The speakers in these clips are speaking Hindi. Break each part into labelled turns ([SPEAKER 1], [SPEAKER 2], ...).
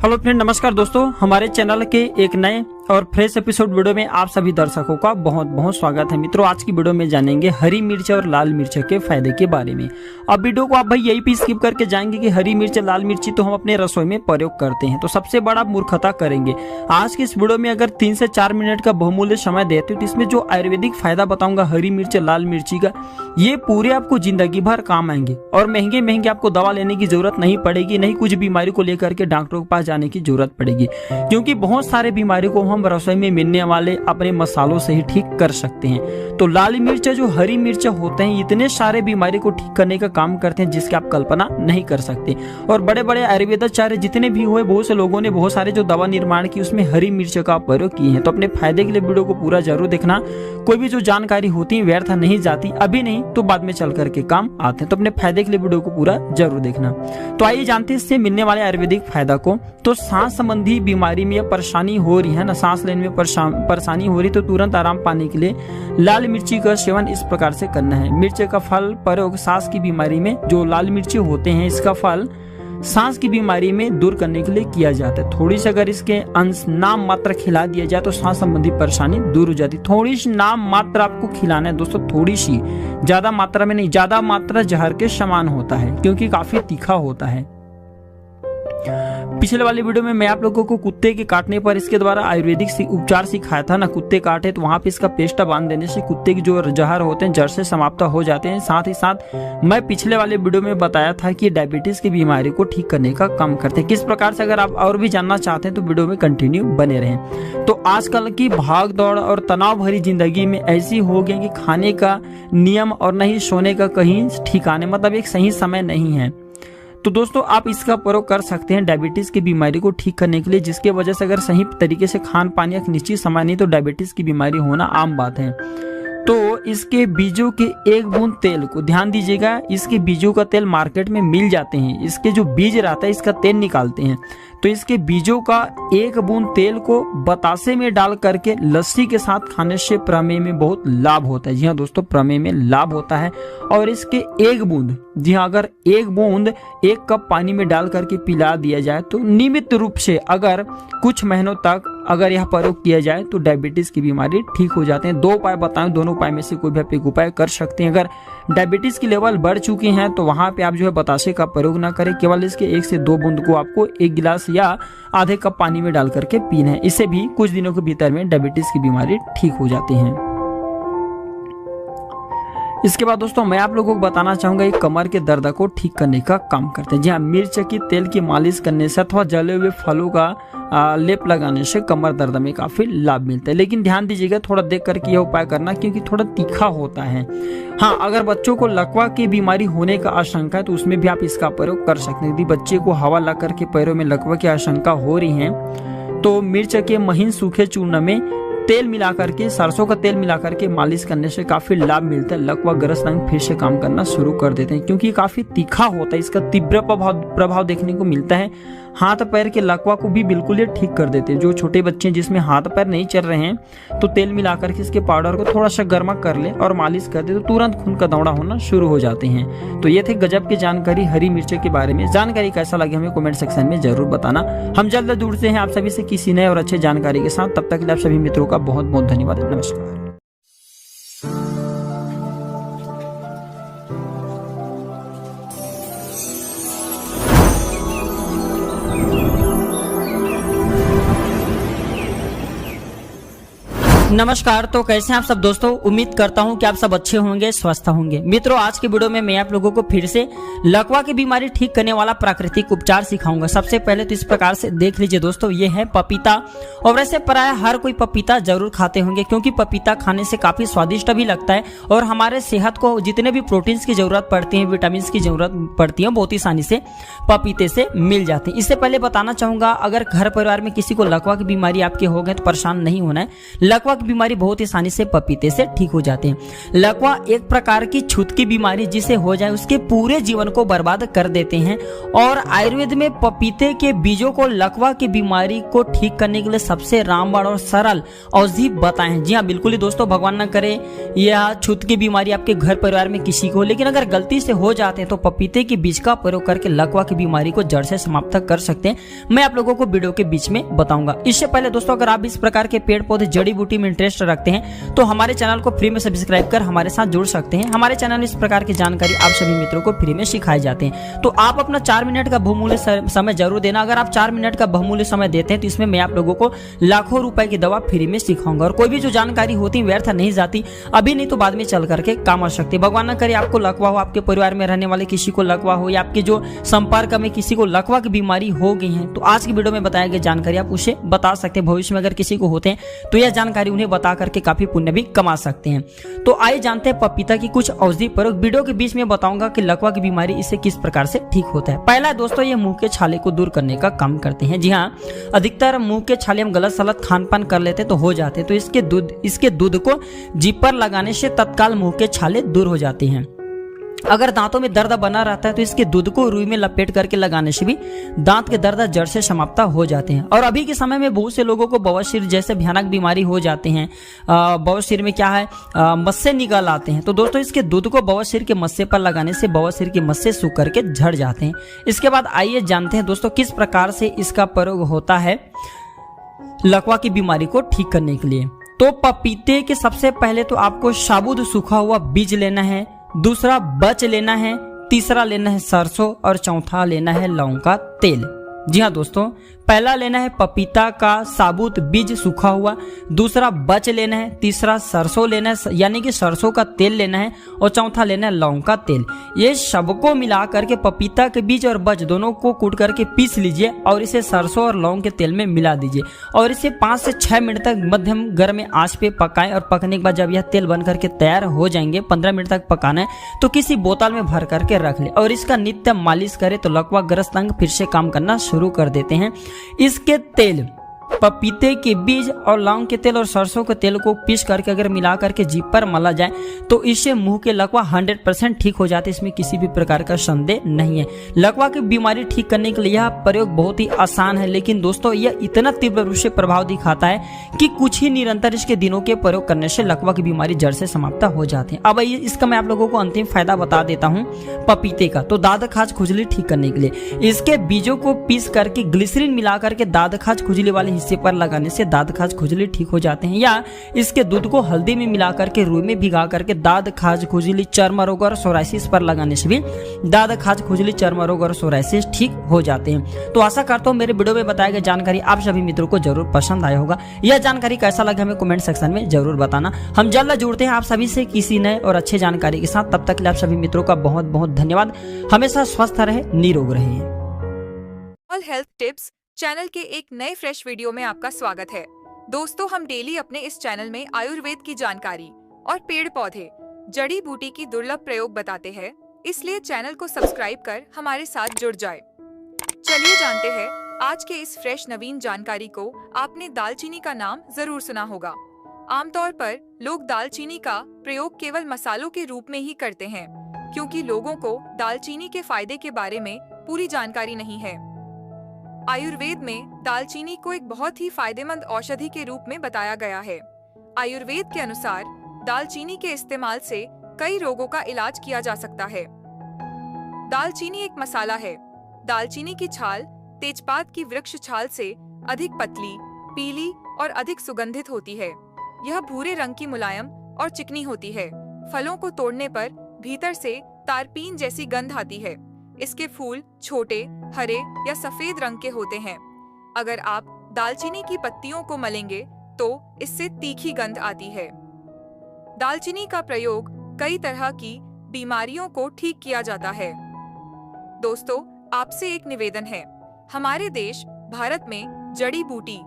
[SPEAKER 1] हेलो फ्रेंड, नमस्कार दोस्तों। हमारे चैनल के एक नए और फ्रेश एपिसोड वीडियो में आप सभी दर्शकों का बहुत बहुत स्वागत है। मित्रों, आज की वीडियो में जानेंगे हरी मिर्च और लाल मिर्च के फायदे के बारे में। अब वीडियो को आप भाई यही पे स्किप करके जाएंगे कि हरी मिर्च लाल मिर्ची तो हम अपने रसोई में प्रयोग करते हैं, तो सबसे बड़ा मूर्खता करेंगे। आज की इस वीडियो में अगर 3 से 4 मिनट का बहुमूल्य समय देते हो तो इसमें जो आयुर्वेदिक फायदा बताऊंगा हरी मिर्च लाल मिर्ची का, ये पूरे आपको जिंदगी भर काम आएंगे और महंगे महंगे आपको दवा लेने की जरूरत नहीं पड़ेगी, नहीं कुछ बीमारी को लेकर के डॉक्टरों के पास जाने की जरूरत पड़ेगी, क्योंकि बहुत सारे बीमारी को हम रसोई में मिलने वाले अपने मसालों से ही ठीक कर सकते हैं। तो लाल मिर्च जो हरी मिर्च होते हैं इतने सारे बीमारी को ठीक करने का काम करते हैं जिसकी आप कल्पना नहीं कर सकते। और बड़े बड़े आयुर्वेदाचार्य जितने भी हुए, बहुत से लोगों ने बहुत सारे जो दवा निर्माण की उसमें हरी मिर्च का प्रयोग किए हैं। तो अपने फायदे के लिए वीडियो को पूरा जरूर देखना। कोई भी जो जानकारी होती है व्यर्थ नहीं जाती, अभी नहीं तो बाद में चल करके काम आते हैं। तो अपने फायदे के लिए वीडियो को पूरा जरूर देखना। तो आइए जानते हैं इससे मिलने वाले आयुर्वेदिक फायदा को। तो सांस संबंधी बीमारी में परेशानी हो रही है ना, सांस लेने में परेशानी हो रही, तो तुरंत आराम पाने के लिए लाल मिर्ची का सेवन इस प्रकार से करना है। मिर्च का फल प्रयोग सांस की बीमारी में, जो लाल मिर्ची होते हैं इसका फल सांस की बीमारी में दूर करने के लिए किया जाता है। थोड़ी सी अगर इसके अंश नाम मात्र खिला दिया जाए तो सांस संबंधी परेशानी दूर हो जाती है। थोड़ी सी नाम मात्र आपको खिलाना है दोस्तों, थोड़ी सी, ज्यादा मात्रा में नहीं। ज्यादा मात्रा जहर के समान होता है क्योंकि काफी तीखा होता है। पिछले वाले वीडियो में मैं आप लोगों को कुत्ते के काटने पर इसके द्वारा आयुर्वेदिक उपचार सिखाया था ना। कुत्ते काटे तो वहां पे इसका पेस्ट बांध देने से कुत्ते के जो जहर होते हैं जड़ से समाप्त हो जाते हैं। साथ ही साथ मैं पिछले वाले वीडियो में बताया था कि डायबिटीज की बीमारी को ठीक करने का काम करते हैं। किस प्रकार से, अगर आप और भी जानना चाहते हैं तो वीडियो में कंटिन्यू बने रहें। तो आजकल की भाग दौड़ और तनाव भरी जिंदगी में ऐसी हो गई कि खाने का नियम और नहीं सोने का कहीं ठिकाने, मतलब एक सही समय नहीं है। तो दोस्तों आप इसका प्रयोग कर सकते हैं डायबिटीज की बीमारी को ठीक करने के लिए, जिसके वजह से अगर सही तरीके से खान पान या निश्चित समय नहीं तो डायबिटीज की बीमारी होना आम बात है। तो इसके बीजों के एक बूंद तेल को ध्यान दीजिएगा, इसके बीजों का तेल मार्केट में मिल जाते हैं। इसके जो बीज रहता है इसका तेल निकालते हैं, तो इसके बीजों का एक बूंद तेल को बतासे में डाल करके लस्सी के साथ खाने से प्रमेह में बहुत लाभ होता है। जी हाँ दोस्तों, प्रमेह में लाभ होता है। और इसके एक बूंद, जी हाँ, अगर एक बूंद 1 कप पानी में डाल करके पिला दिया जाए तो नियमित रूप से अगर कुछ महीनों तक अगर यह प्रयोग किया जाए तो डायबिटीज की बीमारी ठीक हो जाते हैं। 2 उपाय बताएं, दोनों उपाय में से कोई भी आप एक उपाय कर सकते हैं। अगर डायबिटीज की लेवल बढ़ चुकी है तो वहां पे आप जो है बतासे का प्रयोग ना करें, केवल इसके 1 से 2 बूंद को आपको 1 गिलास या आधे कप पानी में डाल करके पीना है। इससे भी कुछ दिनों के भीतर में डायबिटीज की बीमारी ठीक हो जाती है। इसके बाद दोस्तों मैं आप लोगों को बताना चाहूंगा एक कमर के दर्द को ठीक करने का काम करते हैं। जी हाँ, मिर्च की तेल की मालिश करने से अथवा जले हुए फलों का लेप लगाने से कमर दर्द में काफी लाभ मिलता है। लेकिन ध्यान दीजिएगा, थोड़ा देख करके यह उपाय करना क्योंकि थोड़ा तीखा होता है। हाँ, अगर बच्चों को लकवा की बीमारी होने का आशंका है तो उसमें भी आप इसका प्रयोग कर सकते हैं। यदि बच्चे को हवा लग करके पैरों में लकवा की आशंका हो रही है तो मिर्च के महीन सूखे चूर्ण में तेल मिला करके, सरसों का तेल मिला करके मालिश करने से काफी लाभ मिलता है। लकवा ग्रस्त अंग फिर से काम करना शुरू कर देते हैं क्योंकि काफी तीखा होता है। इसका तीव्र प्रभाव देखने को मिलता है। हाथ पैर के लकवा को भी बिल्कुल ये ठीक कर देते हैं। जो छोटे बच्चे जिसमें हाथ पैर नहीं चल रहे हैं तो तेल मिला करके इसके पाउडर को थोड़ा सा गर्मा कर ले और मालिश कर दे तो तुरंत खून का दौड़ा होना शुरू हो जाते हैं। तो ये थे गजब की जानकारी हरी मिर्च के बारे में। जानकारी कैसा लगे हमें कमेंट सेक्शन में जरूर बताना। हम जल्द जुड़ते हैं आप सभी से किसी नए और अच्छे जानकारी के साथ। तब तक के लिए आप सभी मित्रों का बहुत बहुत धन्यवाद। नमस्कार। नमस्कार। तो कैसे हैं आप सब दोस्तों, उम्मीद करता हूं कि आप सब अच्छे होंगे, स्वस्थ होंगे। मित्रों आज के वीडियो में मैं आप लोगों को फिर से लकवा की बीमारी ठीक करने वाला प्राकृतिक उपचार सिखाऊंगा। सबसे पहले तो इस प्रकार से देख लीजिए दोस्तों, ये है पपीता। और वैसे प्राय हर कोई पपीता जरूर खाते होंगे क्योंकि पपीता खाने से काफी स्वादिष्ट भी लगता है और हमारे सेहत को जितने भी प्रोटीन की जरूरत पड़ती है, विटामिन की जरूरत पड़ती है, बहुत ही आसानी से पपीते से मिल जाते हैं। इससे पहले बताना चाहूंगा, अगर घर परिवार में किसी को लकवा की बीमारी आपके हो गए तो परेशान नहीं होना है। लकवा की बीमारी बहुत ही आसानी से पपीते से ठीक हो जाते हैं। लकवा एक प्रकार की छूत की बीमारी जिसे हो जाए उसके पूरे जीवन को बर्बाद कर देते हैं और आयुर्वेद में पपीते के बीजों को लकवा की बीमारी को ठीक करने के लिए सबसे रामबाण और सरल औषधि बताए हैं। जी हाँ, बिल्कुल ही दोस्तों, भगवान न करे यह छूत की बीमारी आपके घर परिवार में किसी को, लेकिन अगर गलती से हो जाते हैं तो पपीते के बीज का प्रयोग करके लकवा की बीमारी को जड़ से समाप्त कर सकते हैं। मैं आप लोगों को वीडियो के बीच में बताऊंगा। इससे पहले दोस्तों, अगर आप इस प्रकार के पेड़ पौधे जड़ी बूटी में इंटरेस्ट रखते हैं तो हमारे चैनल को फ्री में सब्सक्राइब कर हमारे साथ जुड़ सकते हैं। हमारे चैनल में इस प्रकार की जानकारी आप सभी मित्रों को फ्री में सिखाए जाते हैं। तो आप अपना 4 मिनट का बहुमूल्य समय जरूर देना। अगर आप 4 मिनट का बहुमूल्य समय देते हैं तो इसमें मैं आप लोगों को लाखों रुपए की दवा फ्री में सिखाऊंगा और कोई भी जो जानकारी होती व्यर्थ नहीं जाती, अभी नहीं तो बाद में चल करके काम आ सकती है। भगवान न करे आपको लकवा हो, आपके परिवार में रहने वाले किसी को लकवा हो या आपके जो संपर्क में किसी को लकवा की बीमारी हो गई है, तो आज की वीडियो में बताया गया जानकारी आप उसे बता सकते हैं। भविष्य में अगर किसी को होते हैं तो यह जानकारी उन्हें बता करके काफी पुण्य भी कमा सकते हैं। तो आइए जानते हैं पपीता की कुछ औषधि प्रयोग। वीडियो के बीच में बताऊंगा कि लकवा की बीमारी इससे किस प्रकार से ठीक होता है। पहला दोस्तों, ये मुंह के छाले को दूर करने का काम करते हैं। जी हाँ, अधिकतर मुंह के छाले हम गलत सलत खान पान कर लेते तो हो जाते, तो इसके दूध को जीभ पर लगाने से तत्काल मुंह के छाले दूर हो जाते हैं। अगर दांतों में दर्द बना रहता है तो इसके दूध को रुई में लपेट करके लगाने से भी दांत के दर्द जड़ से समाप्त हो जाते हैं। और अभी के समय में बहुत से लोगों को बवासीर जैसे भयानक बीमारी हो जाते हैं। बवासीर में क्या है, मस्से निकल आते हैं। तो दोस्तों, इसके दूध को बवासीर के मस्से पर लगाने से बवासीर के मस्से सूख करके झड़ जाते हैं। इसके बाद आइए जानते हैं दोस्तों किस प्रकार से इसका प्रयोग होता है लकवा की बीमारी को ठीक करने के लिए। तो पपीते के सबसे पहले तो आपको साबुत सूखा हुआ बीज लेना है, दूसरा बच लेना है, तीसरा लेना है सरसों और चौथा लेना है लौंग का तेल। जी हाँ दोस्तों, पहला लेना है पपीता का साबुत बीज सूखा हुआ, दूसरा बच लेना है, तीसरा सरसों लेना है यानी कि सरसों का तेल लेना है और चौथा लेना है लौंग का तेल। ये सबको मिला करके पपीता के बीज और बच दोनों को कूट करके पीस लीजिए और इसे सरसों और लौंग के तेल में मिला दीजिए और इसे 5 से 6 मिनट तक मध्यम गर्म आंच पे पकाएं। और पकने के बाद जब यह तेल बन करके तैयार हो जाएंगे, 15 मिनट तक पकाना है, तो किसी बोतल में भर करके रख ले और इसका नित्य मालिश करे तो लकवा ग्रस्त अंग फिर से काम करना शुरू कर देते हैं। इसके तेल पपीते के बीज और लौंग के तेल और सरसों के तेल को पीस करके अगर मिला करके जीभ पर मला जाए तो इससे मुंह के लकवा 100% ठीक हो जाते हैं। इसमें किसी भी प्रकार का संदेह नहीं है। लकवा की बीमारी ठीक करने के लिए यह प्रयोग बहुत ही आसान है, लेकिन दोस्तों यह इतना तीव्र रूप से प्रभाव दिखाता है कि कुछ ही निरंतर इसके दिनों के प्रयोग करने से लकवा की बीमारी जड़ से समाप्त हो जाती है। अब इसका मैं आप लोगों को अंतिम फायदा बता देता हूँ पपीते का। तो दाद खाज खुजली ठीक करने के लिए इसके बीजों को पीस करके ग्लिसरीन मिला करके दाद खाज खुजली वाले हिस्से पर लगाने से दाद खाज खुजली ठीक हो जाते हैं। या इसके दूध को हल्दी में मिला करके रुई में भिगा करके दाद खाज खुजली चर्म रोग और सोराइसिस पर लगाने से भी दाद खाज खुजली चर्म रोग और सोराइसिस ठीक हो जाते हैं। तो आशा करता हूँ मेरे वीडियो में बताया गया जानकारी आप सभी मित्रों को जरूर पसंद आया होगा। यह जानकारी कैसा लगा हमें कमेंट सेक्शन में जरूर बताना। हम जल्द जुड़ते हैं आप सभी से किसी नए और अच्छे जानकारी के साथ। तब तक के लिए आप सभी मित्रों का बहुत बहुत धन्यवाद। हमेशा स्वस्थ रहे, निरोग रहे।
[SPEAKER 2] ऑल हेल्थ टिप्स चैनल के एक नए फ्रेश वीडियो में आपका स्वागत है। दोस्तों, हम डेली अपने इस चैनल में आयुर्वेद की जानकारी और पेड़ पौधे जड़ी बूटी की दुर्लभ प्रयोग बताते हैं, इसलिए चैनल को सब्सक्राइब कर हमारे साथ जुड़ जाए। चलिए जानते हैं आज के इस फ्रेश नवीन जानकारी को। आपने दालचीनी का नाम जरूर सुना होगा। आमतौर पर लोग दालचीनी का प्रयोग केवल मसालों के रूप में ही करते हैं, क्योंकि लोगों को दालचीनी के फायदे के बारे में पूरी जानकारी नहीं है। आयुर्वेद में दालचीनी को एक बहुत ही फायदेमंद औषधि के रूप में बताया गया है। आयुर्वेद के अनुसार दालचीनी के इस्तेमाल से कई रोगों का इलाज किया जा सकता है। दालचीनी एक मसाला है। दालचीनी की छाल तेजपात की वृक्ष छाल से अधिक पतली, पीली और अधिक सुगंधित होती है। यह भूरे रंग की मुलायम और चिकनी होती है। फलों को तोड़ने पर भीतर से तारपीन जैसी गंध आती है। इसके फूल छोटे, हरे या सफेद रंग के होते हैं। अगर आप दालचीनी की पत्तियों को मलेंगे तो इससे तीखी गंध आती है। दालचीनी का प्रयोग कई तरह की बीमारियों को ठीक किया जाता है। दोस्तों, आपसे एक निवेदन है। हमारे देश भारत में जड़ी बूटी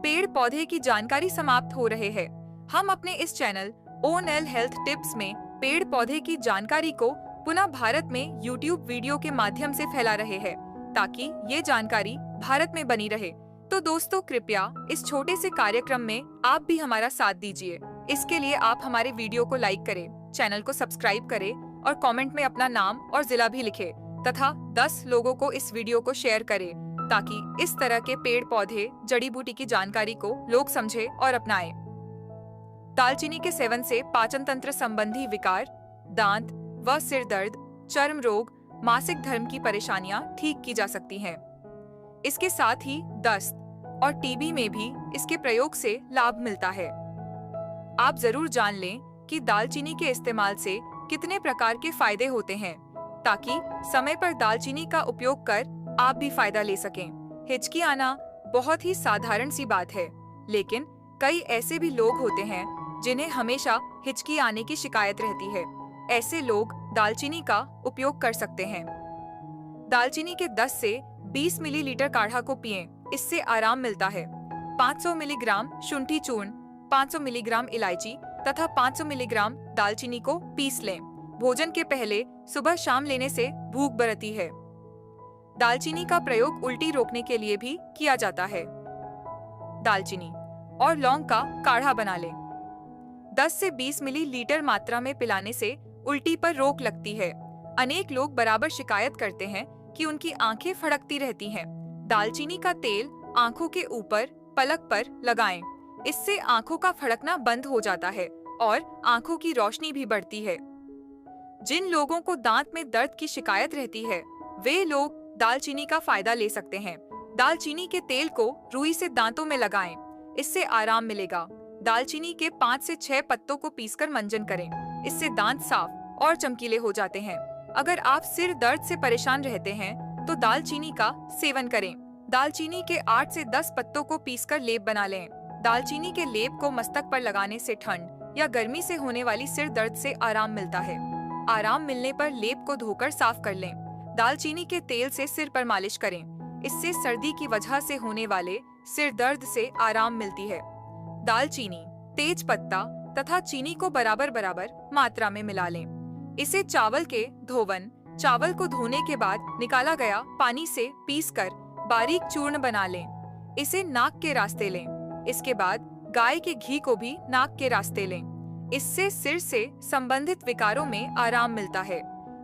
[SPEAKER 2] पेड़ पौधे की जानकारी समाप्त हो रहे हैं। हम अपने इस चैनल ONL हेल्थ टिप्स में पेड़ पौधे की जानकारी को पुनः भारत में YouTube वीडियो के माध्यम से फैला रहे हैं, ताकि ये जानकारी भारत में बनी रहे। तो दोस्तों कृपया इस छोटे से कार्यक्रम में आप भी हमारा साथ दीजिए। इसके लिए आप हमारे वीडियो को लाइक करें, चैनल को सब्सक्राइब करें और कमेंट में अपना नाम और जिला भी लिखें तथा 10 लोगों को इस वीडियो को शेयर करें ताकि इस तरह के पेड़ पौधे जड़ी बूटी की जानकारी को लोग समझें और अपनाएं। दालचीनी के सेवन से पाचन तंत्र संबंधी विकार, दांत व सिर दर्द, चर्म रोग, मासिक धर्म की परेशानियां ठीक की जा सकती हैं। इसके साथ ही दस्त और टीबी में भी इसके प्रयोग से लाभ मिलता है। आप जरूर जान लें कि दालचीनी के इस्तेमाल से कितने प्रकार के फायदे होते हैं ताकि समय पर दालचीनी का उपयोग कर आप भी फायदा ले सकें। हिचकी आना बहुत ही साधारण सी बात है, लेकिन कई ऐसे भी लोग होते हैं जिन्हें हमेशा हिचकी आने की शिकायत रहती है। ऐसे लोग दालचीनी का उपयोग कर सकते हैं। दालचीनी के 10 से 20 मिलीलीटर काढ़ा को पिएं, इससे आराम मिलता है। 500 मिलीग्राम शुंठी चूर्ण, 500 मिलीग्राम इलायची तथा 500 मिलीग्राम दालचीनी को पीस लें। भोजन के पहले सुबह शाम लेने से भूख बढ़ती है। दालचीनी का प्रयोग उल्टी रोकने के लिए भी किया जाता है। दालचीनी और लौंग का काढ़ा बना लें। 10 से 20 मिलीलीटर मात्रा में पिलाने से उल्टी पर रोक लगती है। अनेक लोग बराबर शिकायत करते हैं कि उनकी आंखें फड़कती रहती हैं। दालचीनी का तेल आंखों के ऊपर पलक पर लगाएं। इससे आंखों का फड़कना बंद हो जाता है और आंखों की रोशनी भी बढ़ती है। जिन लोगों को दांत में दर्द की शिकायत रहती है, वे लोग दालचीनी का फायदा ले सकते हैं। दालचीनी के तेल को रुई से दांतों में लगाएं, इससे आराम मिलेगा। दालचीनी के 5 से 6 पत्तों को पीसकर मंजन करें, इससे दांत साफ और चमकीले हो जाते हैं। अगर आप सिर दर्द से परेशान रहते हैं तो दालचीनी का सेवन करें। दालचीनी के 8 से 10 पत्तों को पीसकर लेप बना लें। दालचीनी के लेप को मस्तक पर लगाने से ठंड या गर्मी से होने वाली सिर दर्द से आराम मिलता है। आराम मिलने पर लेप को धोकर साफ कर लें। दालचीनी के तेल से सिर पर मालिश करें, इससे सर्दी की वजह से होने वाले सिर दर्द से आराम मिलती है। दालचीनी, तेज पत्ता तथा चीनी को बराबर बराबर मात्रा में मिला लें। इसे चावल के धोवन, चावल को धोने के बाद निकाला गया पानी से पीसकर बारीक चूर्ण बना लें। इसे नाक के रास्ते लें। इसके बाद गाय के घी को भी नाक के रास्ते लें। इससे सिर से संबंधित विकारों में आराम मिलता है।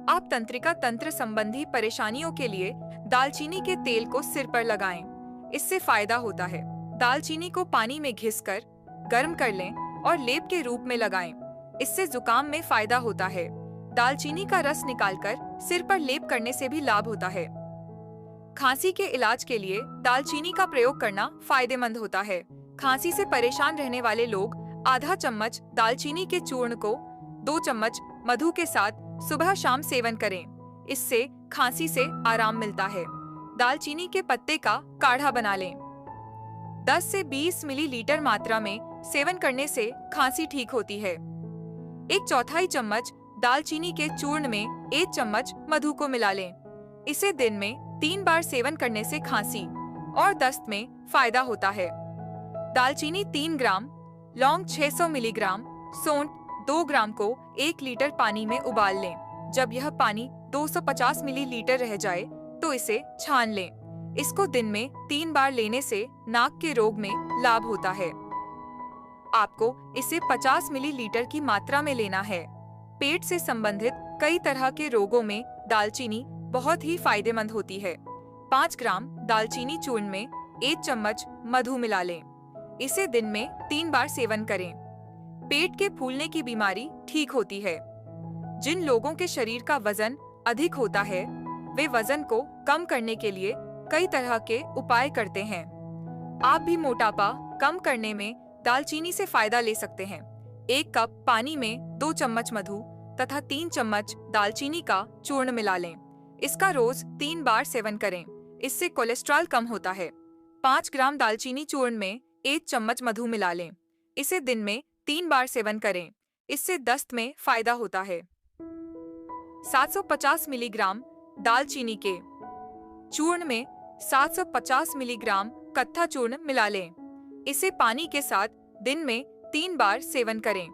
[SPEAKER 2] आप तंत्रिका तंत्र संबंधी परेशानियों के लिए दालचीनी के तेल को सिर पर लगाएं। इससे फायदा होता है। दालचीनी को पानी में घिसकर गर्म कर लें और लेप के रूप में लगाएं। इससे जुकाम में फायदा होता है। दालचीनी का रस निकालकर सिर पर लेप करने से भी लाभ होता है। खांसी के इलाज के लिए दालचीनी का प्रयोग करना फायदेमंद होता है। खांसी से परेशान रहने वाले लोग आधा चम्मच दालचीनी के चूर्ण को 2 चम्मच मधु के साथ सुबह शाम सेवन करें। इससे खांसी से आराम मिलता है। दालचीनी के पत्ते का काढ़ा बना लें। 10 से 20 मिलीलीटर मात्रा में सेवन करने से खांसी ठीक होती है। 1/4 चम्मच दालचीनी के चूर्ण में 1 चम्मच मधु को मिला लें। इसे दिन में 3 बार सेवन करने से खांसी और दस्त में फायदा होता है। दालचीनी 3 ग्राम, लौंग 600 मिलीग्राम, सौंठ 2 ग्राम को 1 लीटर पानी में उबाल लें। जब यह पानी 250 मिलीलीटर रह जाए तो इसे छान लें। इसको दिन में 3 बार लेने से नाक के रोग में लाभ होता है। आपको इसे 50 मिलीलीटर की मात्रा में लेना है। पेट से संबंधित कई तरह के रोगों में दालचीनी बहुत ही फायदेमंद होती है। 5 ग्राम दालचीनी चूर्ण में 1 चम्मच मधु मिला लें। इसे दिन में 3 बार सेवन करें। पेट के फूलने की बीमारी ठीक होती है। जिन लोगों के शरीर का वजन अधिक होता है, वे वजन को कम करने के लिए कई तरह के उपाय करते हैं। आप भी मोटापा कम करने में दालचीनी से फायदा ले सकते हैं। 1 कप पानी में 2 चम्मच मधु तथा 3 चम्मच दालचीनी का चूर्ण मिला लें। इसका रोज 3 बार सेवन करें। इससे कोलेस्ट्रॉल कम होता है। 5 ग्राम दालचीनी चूर्ण में 1 चम्मच मधु मिला लें। इसे दिन में 3 बार सेवन करें। इससे दस्त में फायदा होता है। 750 मिलीग्राम दालचीनी के चूर्ण में 750 मिलीग्राम कत्था चूर्ण मिला लें। इसे पानी के साथ दिन में 3 बार सेवन करें।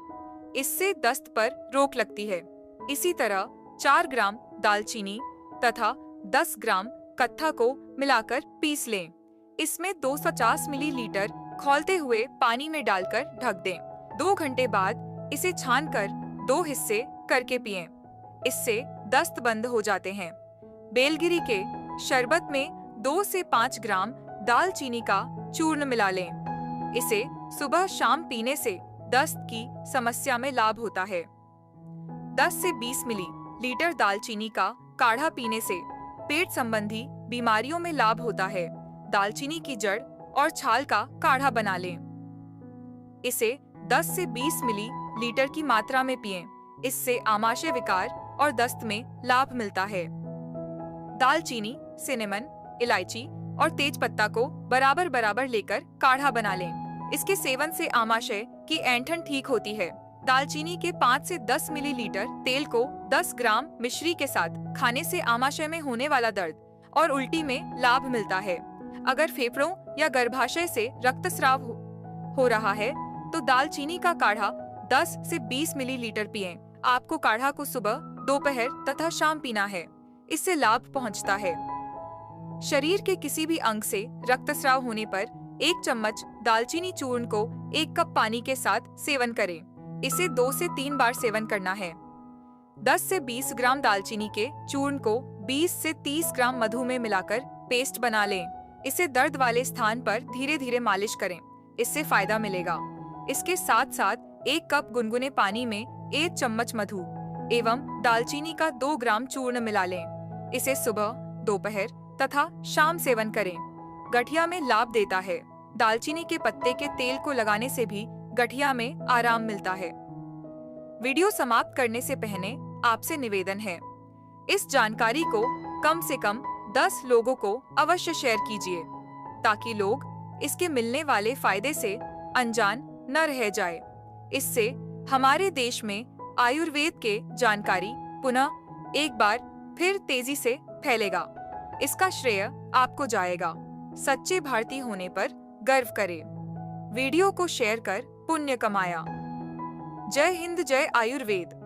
[SPEAKER 2] इससे दस्त पर रोक लगती है। इसी तरह 4 ग्राम दालचीनी तथा 10 ग्राम कत्था को मिलाकर पीस लें। इसमें 250 मिलीलीटर खौलते हुए पानी में डालकर ढक दें। 2 घंटे बाद इसे छानकर 2 हिस्से करके पिएं। इससे दस्त बंद हो जाते हैं। बेलगिरी के शरबत में 2 से 5 ग्राम दालचीनी का चूर्ण मिला लें। इसे सुबह शाम पीने से दस्त की समस्या में लाभ होता है। 10 से 20 मिलीलीटर दालचीनी का काढ़ा पीने से पेट संबंधी बीमारियों में लाभ होता है। दालचीनी की जड़ और छाल का काढ़ा बना लें। इसे 10 से 20 मिलीलीटर की मात्रा में पिएं। इससे आमाशय विकार और दस्त में लाभ मिलता है। दालचीनी, सिनेमन, इलायची और तेज पत्ता को बराबर बराबर लेकर काढ़ा बना लें। इसके सेवन से आमाशय की ऐंठन ठीक होती है। दालचीनी के 5 से 10 मिलीलीटर तेल को 10 ग्राम मिश्री के साथ खाने से आमाशय में होने वाला दर्द और उल्टी में लाभ मिलता है। अगर फेफड़ों या गर्भाशय से रक्तस्राव हो रहा है तो दालचीनी का काढ़ा 10 से 20 मिलीलीटर पिएं। आपको काढ़ा को सुबह, दोपहर तथा शाम पीना है। इससे लाभ पहुंचता है। शरीर के किसी भी अंग से रक्तस्राव होने पर 1 चम्मच दालचीनी चूर्ण को 1 कप पानी के साथ सेवन करें। इसे 2 से 3 बार सेवन करना है। 10 से 20 ग्राम दालचीनी के चूर्ण को 20 से 30 ग्राम मधु में मिलाकर पेस्ट बना लें। इसे दर्द वाले स्थान पर धीरे धीरे मालिश करें। इससे फायदा मिलेगा। इसके साथ साथ 1 कप गुनगुने पानी में 1 चम्मच मधु एवं दालचीनी का 2 ग्राम चूर्ण मिला लें। इसे सुबह, दोपहर तथा शाम सेवन करें। गठिया में लाभ देता है। दालचीनी के पत्ते के तेल को लगाने से भी गठिया में आराम मिलता है। वीडियो समाप्त करने से पहले आपसे निवेदन है, इस जानकारी को कम से कम 10 लोगों को अवश्य शेयर कीजिए ताकि लोग इसके मिलने वाले फायदे से अनजान न रह जाए। इससे हमारे देश में आयुर्वेद के जानकारी पुनः एक बार फिर तेजी से फैलेगा। इसका श्रेय आपको जाएगा। सच्चे भारतीय होने पर गर्व करें। वीडियो को शेयर कर पुण्य कमाया। जय हिंद, जय आयुर्वेद।